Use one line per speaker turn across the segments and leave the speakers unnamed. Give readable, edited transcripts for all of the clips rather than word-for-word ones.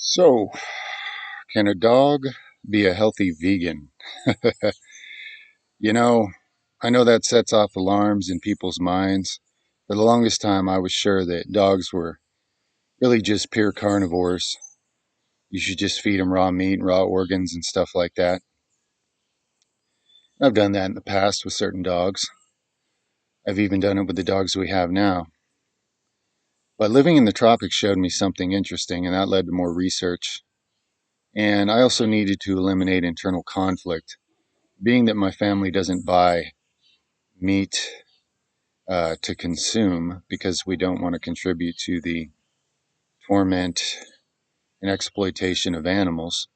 So, can a dog be a healthy vegan? You know, I know that sets off alarms in people's minds. For the longest time, I was sure that dogs were really just pure carnivores. You should just feed them raw meat and raw organs and stuff like that. I've done that in the past with certain dogs. I've even done it with the dogs we have now. But living in the tropics showed me something interesting, and that led to more research. And I also needed to eliminate internal conflict. Being that my family doesn't buy meat to consume because we don't want to contribute to the torment and exploitation of animals.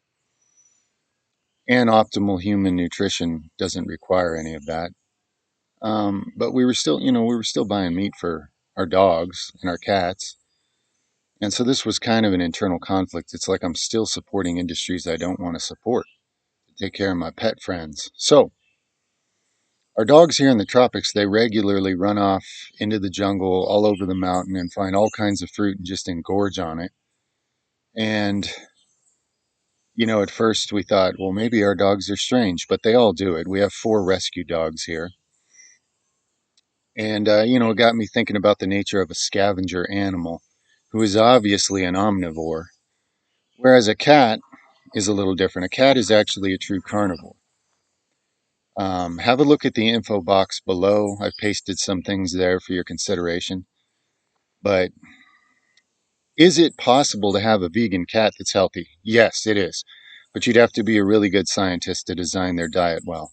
And optimal human nutrition doesn't require any of that. But we were still, we were still buying meat for our dogs and our cats. And so this was kind of an internal conflict. It's like I'm still supporting industries I don't want to support to take care of my pet friends. So our dogs here in the tropics, they regularly run off into the jungle all over the mountain and find all kinds of fruit and just engorge on it. And, at first we thought, well, maybe our dogs are strange, but they all do it. We have 4 rescue dogs here. And, it got me thinking about the nature of a scavenger animal who is obviously an omnivore, whereas a cat is a little different. A cat is actually a true carnivore. Have a look at the info box below. I've pasted some things there for your consideration. But is it possible to have a vegan cat that's healthy? Yes, it is. But you'd have to be a really good scientist to design their diet well.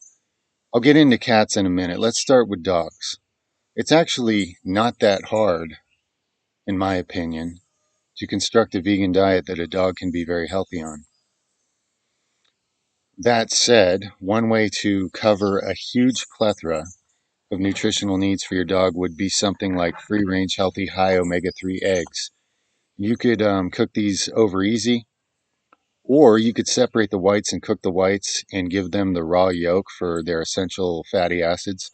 I'll get into cats in a minute. Let's start with dogs. It's actually not that hard, in my opinion, to construct a vegan diet that a dog can be very healthy on. That said, one way to cover a huge plethora of nutritional needs for your dog would be something like free range, healthy, high omega 3 eggs. You could cook these over easy, or you could separate the whites and cook the whites and give them the raw yolk for their essential fatty acids.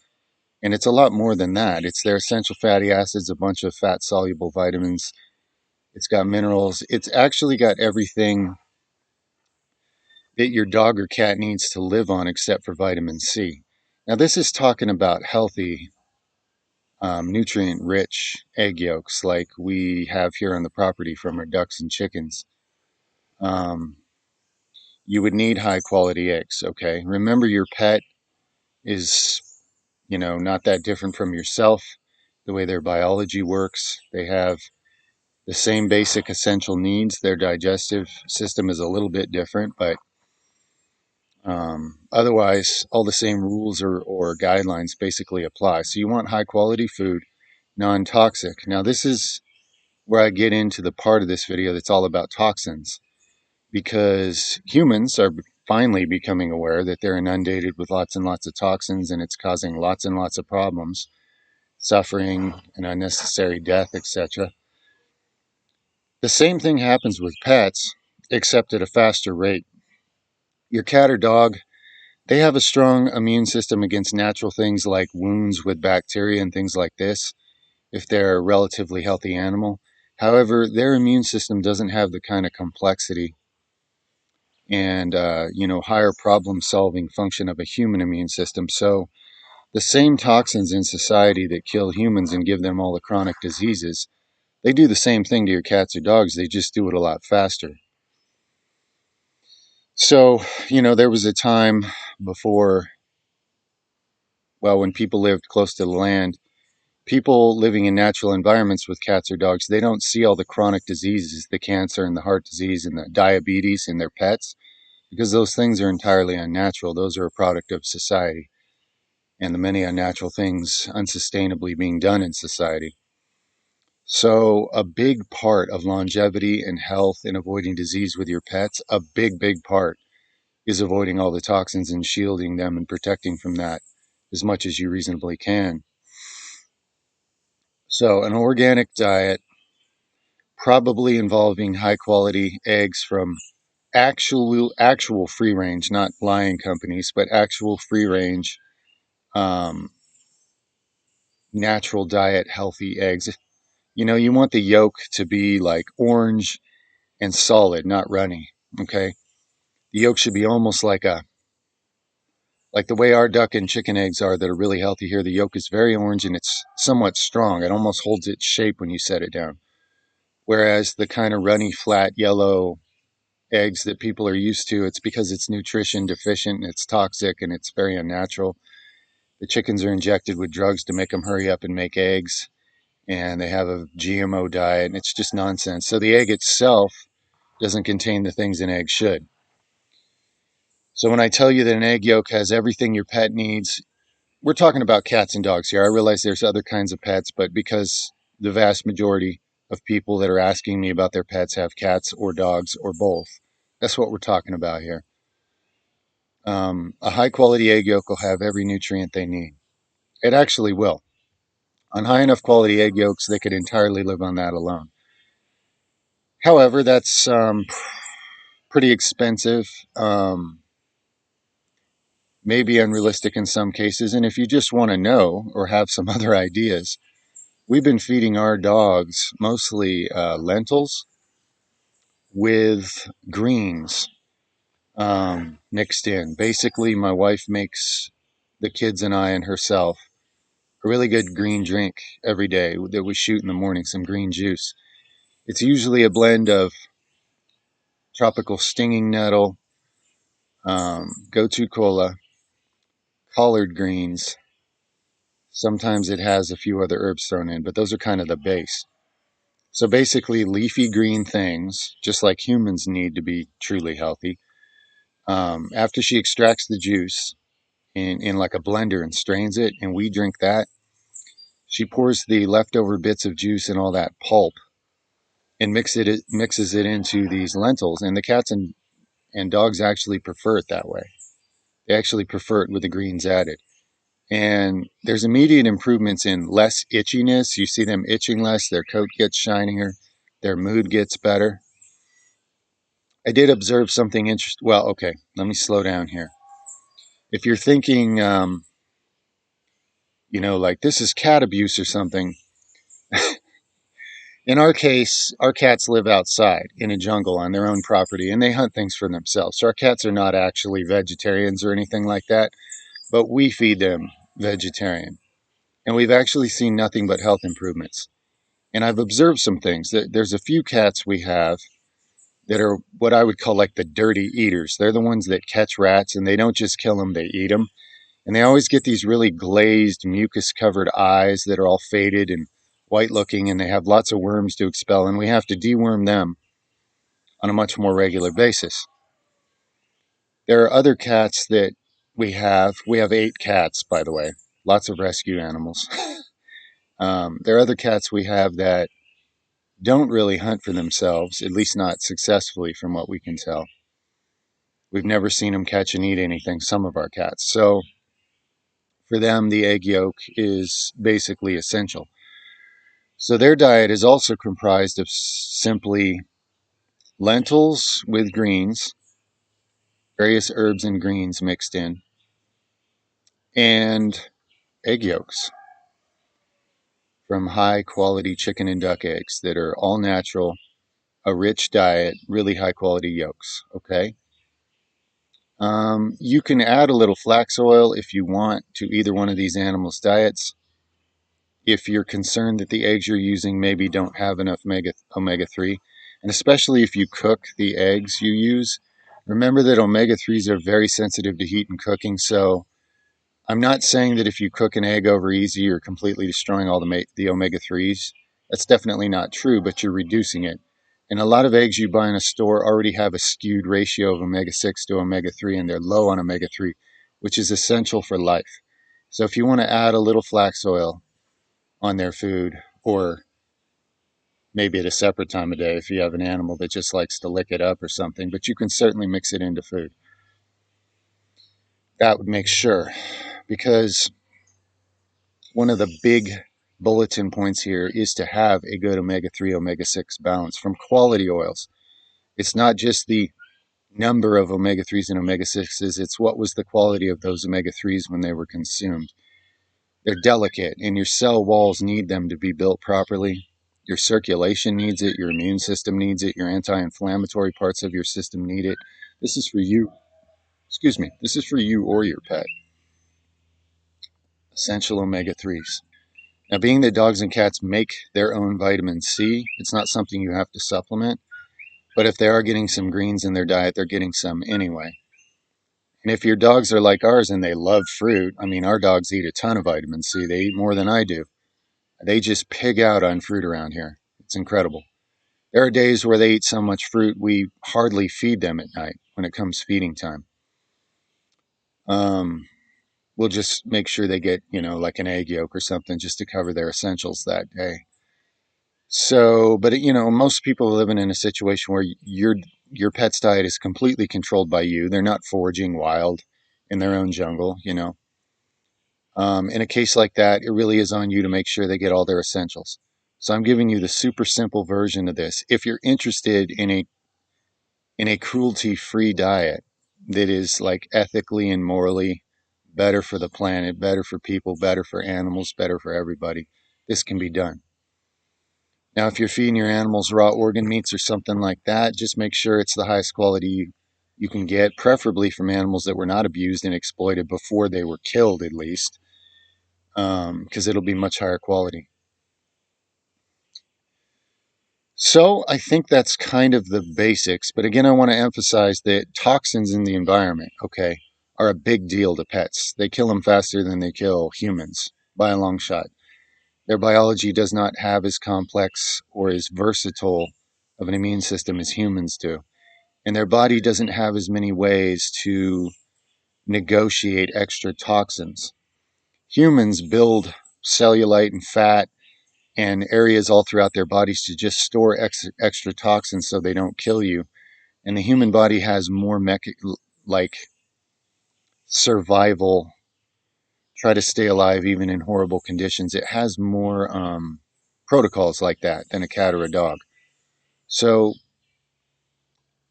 And it's a lot more than that. It's their essential fatty acids, a bunch of fat soluble vitamins. It's got minerals. It's actually got everything that your dog or cat needs to live on except for vitamin C. Now, this is talking about healthy, nutrient rich egg yolks like we have here on the property from our ducks and chickens. Um, you would need high quality eggs, okay? Remember, your pet is, not that different from yourself, the way their biology works. They have the same basic essential needs. Their digestive system is a little bit different, but otherwise, all the same rules or guidelines basically apply. So you want high quality food, non toxic. Now, this is where I get into the part of this video that's all about toxins, because humans are finally becoming aware that they're inundated with lots and lots of toxins and it's causing lots and lots of problems, suffering and unnecessary death, etc. The same thing happens with pets, except at a faster rate. Your cat or dog, they have a strong immune system against natural things like wounds with bacteria and things like this, if they're a relatively healthy animal. However, their immune system doesn't have the kind of complexity and higher problem solving function of a human immune system. So the same toxins in society that kill humans and give them all the chronic diseases, they do the same thing to your cats or dogs. They just do it a lot faster. So, there was a time before, well, when people lived close to the land, people living in natural environments with cats or dogs, they don't see all the chronic diseases, the cancer and the heart disease and the diabetes in their pets, because those things are entirely unnatural. Those are a product of society and the many unnatural things unsustainably being done in society. So, a big part of longevity and health and avoiding disease with your pets, a big, big part, is avoiding all the toxins and shielding them and protecting from that as much as you reasonably can. So, an organic diet, probably involving high quality eggs from actual free range, not lying companies, but actual free range, um, natural diet, healthy eggs. You want the yolk to be like orange and solid, not runny. Okay, the yolk should be almost like the way our duck and chicken eggs are that are really healthy here. The yolk is very orange and it's somewhat strong. It almost holds its shape when you set it down. Whereas the kind of runny, flat, yellow eggs that people are used to, it's because it's nutrition deficient and it's toxic and it's very unnatural. The chickens are injected with drugs to make them hurry up and make eggs, and they have a GMO diet, and it's just nonsense. So the egg itself doesn't contain the things an egg should. So when I tell you that an egg yolk has everything your pet needs, we're talking about cats and dogs here. I realize there's other kinds of pets, but because the vast majority of people that are asking me about their pets have cats or dogs or both, that's what we're talking about here. A high quality egg yolk will have every nutrient they need. It actually will. On high enough quality egg yolks, they could entirely live on that alone. However, that's pretty expensive, maybe unrealistic in some cases. And if you just want to know or have some other ideas, we've been feeding our dogs mostly lentils with greens mixed in. Basically, my wife makes the kids and I and herself a really good green drink every day that we shoot in the morning, some green juice. It's usually a blend of tropical stinging nettle, gotu kola, collard greens. Sometimes it has a few other herbs thrown in, but those are kind of the base. So basically, leafy green things, just like humans need to be truly healthy. After she extracts the juice in like a blender and strains it, and we drink that, she pours the leftover bits of juice and all that pulp and mixes it into these lentils. And the cats and dogs actually prefer it that way. They actually prefer it with the greens added. And there's immediate improvements in less itchiness. You see them itching less, their coat gets shinier, their mood gets better. I did observe something interesting. Well, okay, let me slow down here. If you're thinking, like this is cat abuse or something, in our case, our cats live outside in a jungle on their own property and they hunt things for themselves. So our cats are not actually vegetarians or anything like that, but we feed them vegetarian. And we've actually seen nothing but health improvements. And I've observed some things. There's a few cats we have that are what I would call like the dirty eaters. They're the ones that catch rats and they don't just kill them, they eat them. And they always get these really glazed, mucus covered eyes that are all faded and white looking, and they have lots of worms to expel. And we have to deworm them on a much more regular basis. There are other cats that we have 8 cats, by the way, lots of rescue animals. There are other cats we have that don't really hunt for themselves, at least not successfully from what we can tell. We've never seen them catch and eat anything, some of our cats. So for them, the egg yolk is basically essential. So their diet is also comprised of simply lentils with greens, various herbs and greens mixed in, and egg yolks from high quality chicken and duck eggs that are all natural, a rich diet, really high quality yolks. Okay. You can add a little flax oil if you want to either one of these animals' diets. If you're concerned that the eggs you're using maybe don't have enough omega 3, and especially if you cook the eggs you use, remember that omega 3s are very sensitive to heat and cooking. So I'm not saying that if you cook an egg over easy, you're completely destroying all the omega 3s. That's definitely not true, but you're reducing it. And a lot of eggs you buy in a store already have a skewed ratio of omega 6 to omega 3, and they're low on omega 3, which is essential for life. So if you want to add a little flax oil on their food, or maybe at a separate time of day if you have an animal that just likes to lick it up or something, but you can certainly mix it into food. That would make sure, because one of the big bulletin points here is to have a good omega 3, omega 6 balance from quality oils. It's not just the number of omega 3s and omega 6s, it's what was the quality of those omega 3s when they were consumed. They're delicate, and your cell walls need them to be built properly. Your circulation needs it. Your immune system needs it. Your anti-inflammatory parts of your system need it. This is for you. Excuse me. This is for you or your pet. Essential omega-3s. Now, being that dogs and cats make their own vitamin C, it's not something you have to supplement. But if they are getting some greens in their diet, they're getting some anyway. And if your dogs are like ours and they love fruit, I mean, our dogs eat a ton of vitamin C. They eat more than I do. They just pig out on fruit around here. It's incredible. There are days where they eat so much fruit, we hardly feed them at night when it comes feeding time. Um, we'll just make sure they get, like an egg yolk or something just to cover their essentials that day. So, but most people are living in a situation where your pet's diet is completely controlled by you. They're not foraging wild in their own jungle. In a case like that, it really is on you to make sure they get all their essentials. So I'm giving you the super simple version of this. If you're interested in a cruelty-free diet that is like ethically and morally better for the planet, better for people, better for animals, better for everybody, this can be done. Now, if you're feeding your animals raw organ meats or something like that, just make sure it's the highest quality you can get, preferably from animals that were not abused and exploited before they were killed, at least, because it'll be much higher quality. So I think that's kind of the basics. But again, I want to emphasize that toxins in the environment, okay, are a big deal to pets. They kill them faster than they kill humans by a long shot. Their biology does not have as complex or as versatile of an immune system as humans do. And their body doesn't have as many ways to negotiate extra toxins. Humans build cellulite and fat and areas all throughout their bodies to just store extra toxins so they don't kill you. And the human body has more like survival, try to stay alive even in horrible conditions. It has more protocols like that than a cat or a dog. So,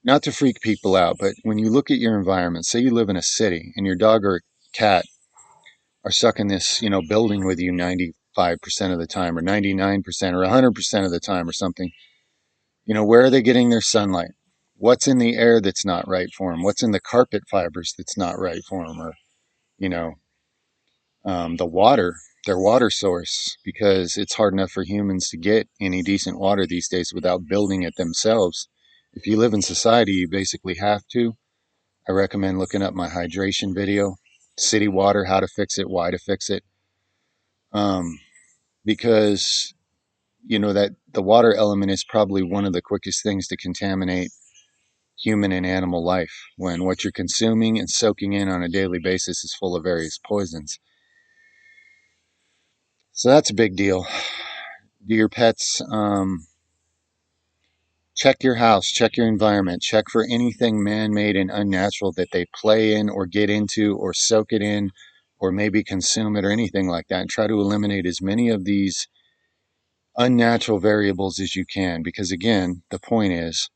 not to freak people out, but when you look at your environment, say you live in a city and your dog or cat are stuck in this, building with you 95% of the time or 99% or 100% of the time or something, where are they getting their sunlight? What's in the air that's not right for them? What's in the carpet fibers that's not right for them? Or, you know, the water, their water source, because it's hard enough for humans to get any decent water these days without building it themselves. If you live in society, you basically have to. I recommend looking up my hydration video, city water, how to fix it, why to fix it. Because that the water element is probably one of the quickest things to contaminate human and animal life when what you're consuming and soaking in on a daily basis is full of various poisons. So that's a big deal. Do your pets check your house, check your environment, check for anything man-made and unnatural that they play in or get into or soak it in or maybe consume it or anything like that, and try to eliminate as many of these unnatural variables as you can, because again, the point is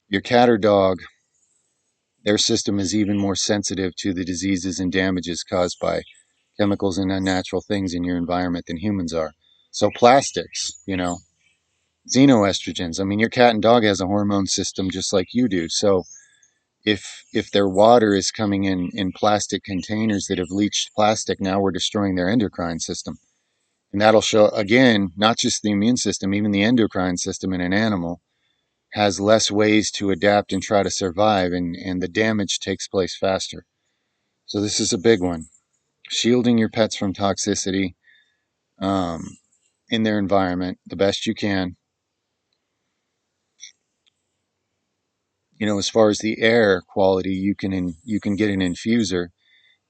your cat or dog, their system is even more sensitive to the diseases and damages caused by chemicals and unnatural things in your environment than humans are. So plastics, xenoestrogens. I mean, your cat and dog has a hormone system just like you do. So if their water is coming in plastic containers that have leached plastic, now we're destroying their endocrine system. And that'll show, again, not just the immune system, even the endocrine system in an animal has less ways to adapt and try to survive, and the damage takes place faster. So this is a big one. Shielding your pets from toxicity um, in their environment the best you can. As far as the air quality, you can get an infuser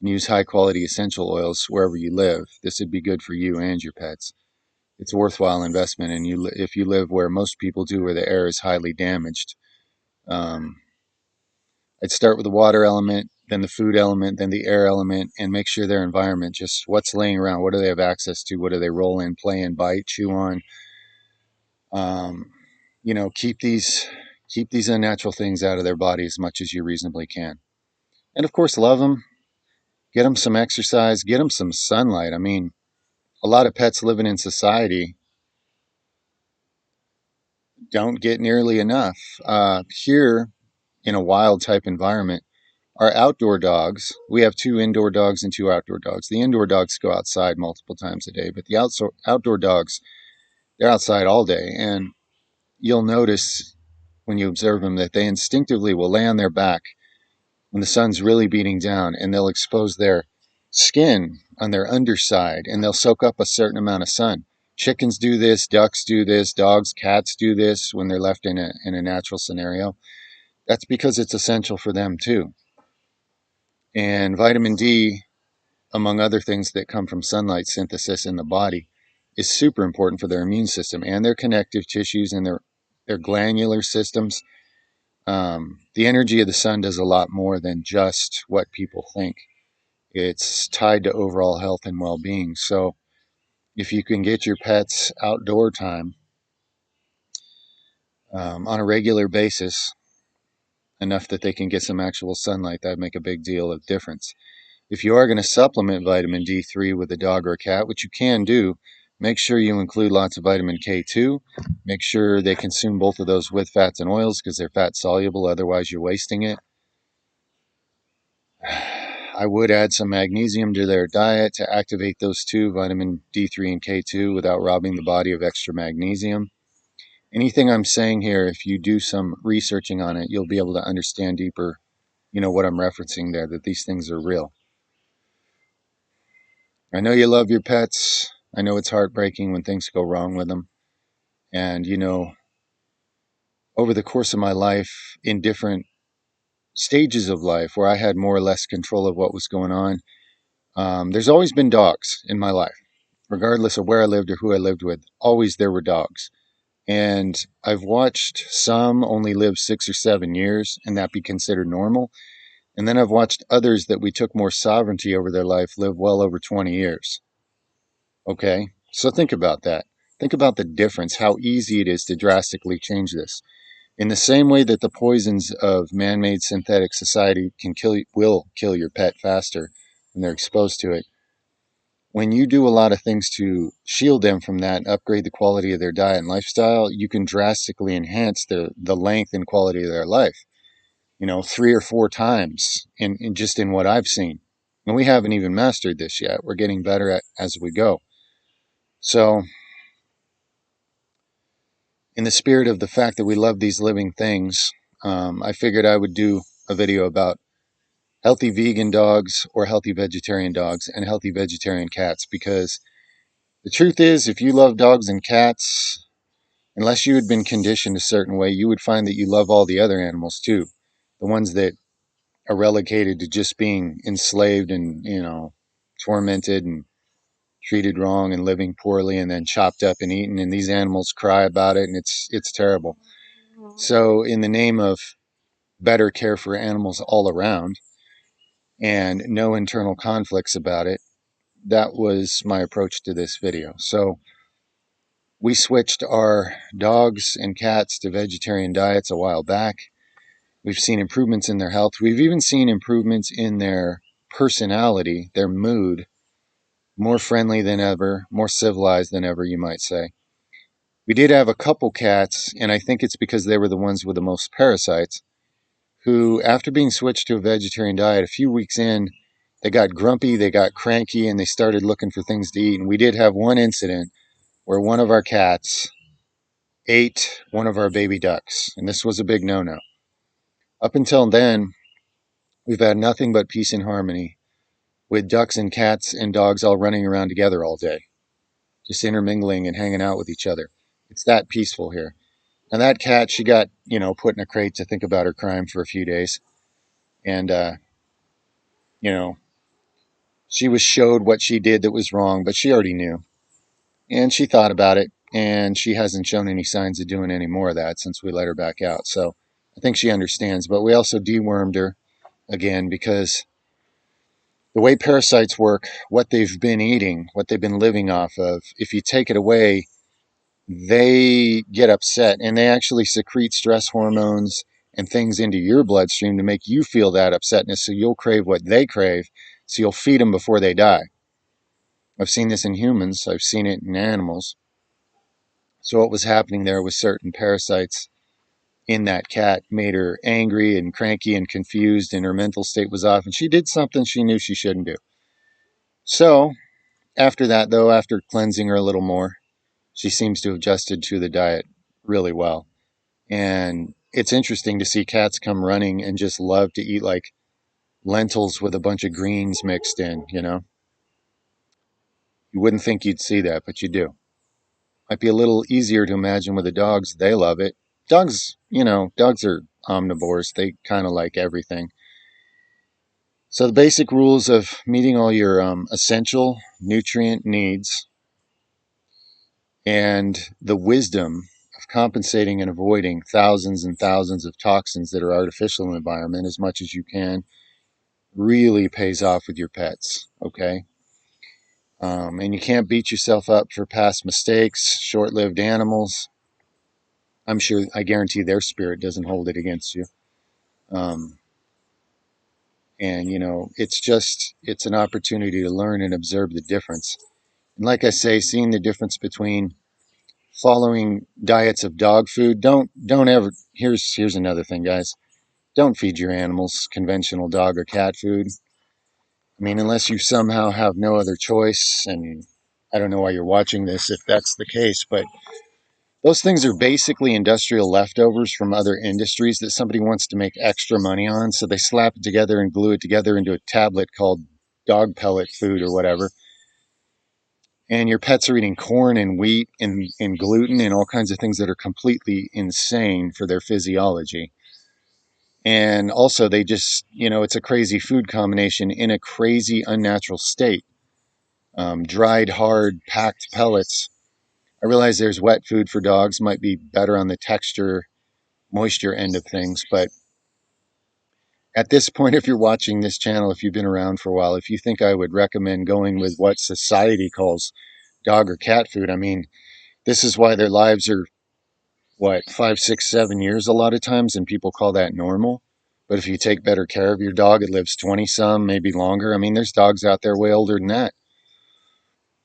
and use high quality essential oils wherever you live. This would be good for you and your pets. It's a worthwhile investment, and if you live where most people do, where the air is highly damaged. Um, I'd start with the water element, then the food element, then the air element, and make sure their environment, just what's laying around, what do they have access to, what do they roll in, play in, bite, chew on. Um, keep these unnatural things out of their body as much as you reasonably can. And of course, love them. Get them some exercise. Get them some sunlight. I mean, a lot of pets living in society, don't get nearly enough. Here, in a wild type environment, our outdoor dogs, we have 2 indoor dogs and 2 outdoor dogs. The indoor dogs go outside multiple times a day, but the outdoor dogs, they're outside all day. And you'll notice when you observe them that they instinctively will lay on their back when the sun's really beating down, and they'll expose their skin on their underside, and they'll soak up a certain amount of sun. Chickens do this, ducks do this, dogs, cats do this when they're left in a natural scenario. That's because it's essential for them too. And vitamin D, among other things that come from sunlight synthesis in the body, is super important for their immune system and their connective tissues and their glandular systems. The energy of the sun does a lot more than just what people think. It's tied to overall health and well-being. So if you can get your pets outdoor time on a regular basis, enough that they can get some actual sunlight, that'd make a big deal of difference. If you are going to supplement vitamin D3 with a dog or a cat, which you can do, make sure you include lots of vitamin K2. Make sure they consume both of those with fats and oils because they're fat soluble, otherwise you're wasting it. I would add some magnesium to their diet to activate those two, vitamin D3 and K2, without robbing the body of extra magnesium. Anything I'm saying here, if you do some researching on it, you'll be able to understand deeper, what I'm referencing there, that these things are real. I know you love your pets. I know it's heartbreaking when things go wrong with them. And, over the course of my life, in different stages of life where I had more or less control of what was going on, there's always been dogs in my life, regardless of where I lived or who I lived with. Always there were dogs. And I've watched some only live 6 or 7 years and that be considered normal. And then I've watched others that we took more sovereignty over their life live well over 20 years. Okay, so think about that. Think about the difference, how easy it is to drastically change this. In the same way that the poisons of man-made synthetic society will kill your pet faster when they're exposed to it, when you do a lot of things to shield them from that and upgrade the quality of their diet and lifestyle, you can drastically enhance the length and quality of their life, 3 or 4 times in just in what I've seen. And we haven't even mastered this yet. We're getting better at as we go. So, in the spirit of the fact that we love these living things, I figured I would do a video about healthy vegan dogs or healthy vegetarian dogs and healthy vegetarian cats, because the truth is, if you love dogs and cats, unless you had been conditioned a certain way, you would find that you love all the other animals too. The ones that are relegated to just being enslaved and, tormented and treated wrong and living poorly and then chopped up and eaten, and these animals cry about it, and it's terrible. So in the name of better care for animals all around and no internal conflicts about it, that was my approach to this video. So we switched our dogs and cats to vegetarian diets a while back. We've seen improvements in their health. We've even seen improvements in their personality, their mood, more friendly than ever, more civilized than ever, you might say. We did have a couple cats, and I think it's because they were the ones with the most parasites, who, after being switched to a vegetarian diet, a few weeks in, they got grumpy, they got cranky, and they started looking for things to eat. And we did have one incident where one of our cats ate one of our baby ducks, and this was a big no-no. Up until then, we've had nothing but peace and harmony, with ducks and cats and dogs all running around together all day, just intermingling and hanging out with each other. It's that peaceful here. And that cat, she got, put in a crate to think about her crime for a few days. And, you know, she was showed what she did that was wrong, but she already knew. And she thought about it, and she hasn't shown any signs of doing any more of that since we let her back out. So I think she understands. But we also dewormed her again because the way parasites work, what they've been eating, what they've been living off of, if you take it away, they get upset and they actually secrete stress hormones and things into your bloodstream to make you feel that upsetness, so you'll crave what they crave, so you'll feed them before they die. I've seen this in humans. I've seen it in animals. So what was happening there was certain parasites in that cat made her angry and cranky and confused, and her mental state was off, and she did something she knew she shouldn't do. So after that, though, after cleansing her a little more, she seems to have adjusted to the diet really well. And it's interesting to see cats come running and just love to eat like lentils with a bunch of greens mixed in, you know? You wouldn't think you'd see that, but you do. Might be a little easier to imagine with the dogs. They love it. Dogs, dogs are omnivores. They kind of like everything. So the basic rules of meeting all your essential nutrient needs and the wisdom of compensating and avoiding thousands and thousands of toxins that are artificial in the environment as much as you can really pays off with your pets, okay? And you can't beat yourself up for past mistakes, short-lived animals. I'm sure, I guarantee their spirit doesn't hold it against you. Um, and, it's an opportunity to learn and observe the difference. And like I say, seeing the difference between following diets of dog food, don't ever, here's another thing, guys. Don't feed your animals conventional dog or cat food. I mean, unless you somehow have no other choice, and I don't know why you're watching this if that's the case, but those things are basically industrial leftovers from other industries that somebody wants to make extra money on. So they slap it together and glue it together into a tablet called dog pellet food or whatever. And your pets are eating corn and wheat and gluten and all kinds of things that are completely insane for their physiology. And also, they just, it's a crazy food combination in a crazy, unnatural state. Dried, hard, packed pellets. I realize there's wet food for dogs, might be better on the texture, moisture end of things. But at this point, if you're watching this channel, if you've been around for a while, if you think I would recommend going with what society calls dog or cat food, I mean, this is why their lives are, what, 5, 6, 7 years a lot of times, and people call that normal. But if you take better care of your dog, it lives 20 some, maybe longer. I mean, there's dogs out there way older than that.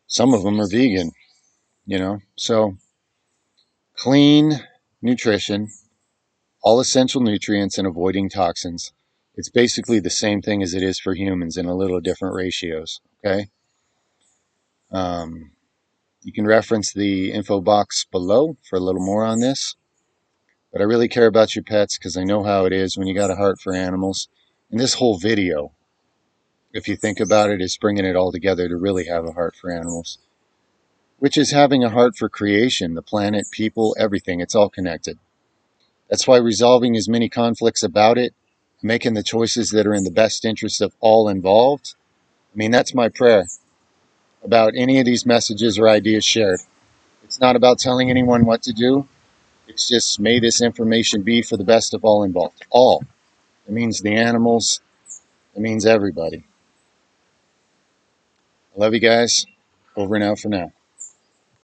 Some of them are vegan, So clean nutrition, all essential nutrients, and avoiding toxins. It's basically the same thing as it is for humans in a little different ratios, okay? Um, you can reference the info box below for a little more on this. But I really care about your pets because I know how it is when you got a heart for animals. And this whole video, if you think about it, is bringing it all together to really have a heart for animals, which is having a heart for creation, the planet, people, everything. It's all connected. That's why resolving as many conflicts about it, making the choices that are in the best interest of all involved. I mean, that's my prayer about any of these messages or ideas shared. It's not about telling anyone what to do. It's just may this information be for the best of all involved. All. It means the animals. It means everybody. I love you guys. Over and out for now.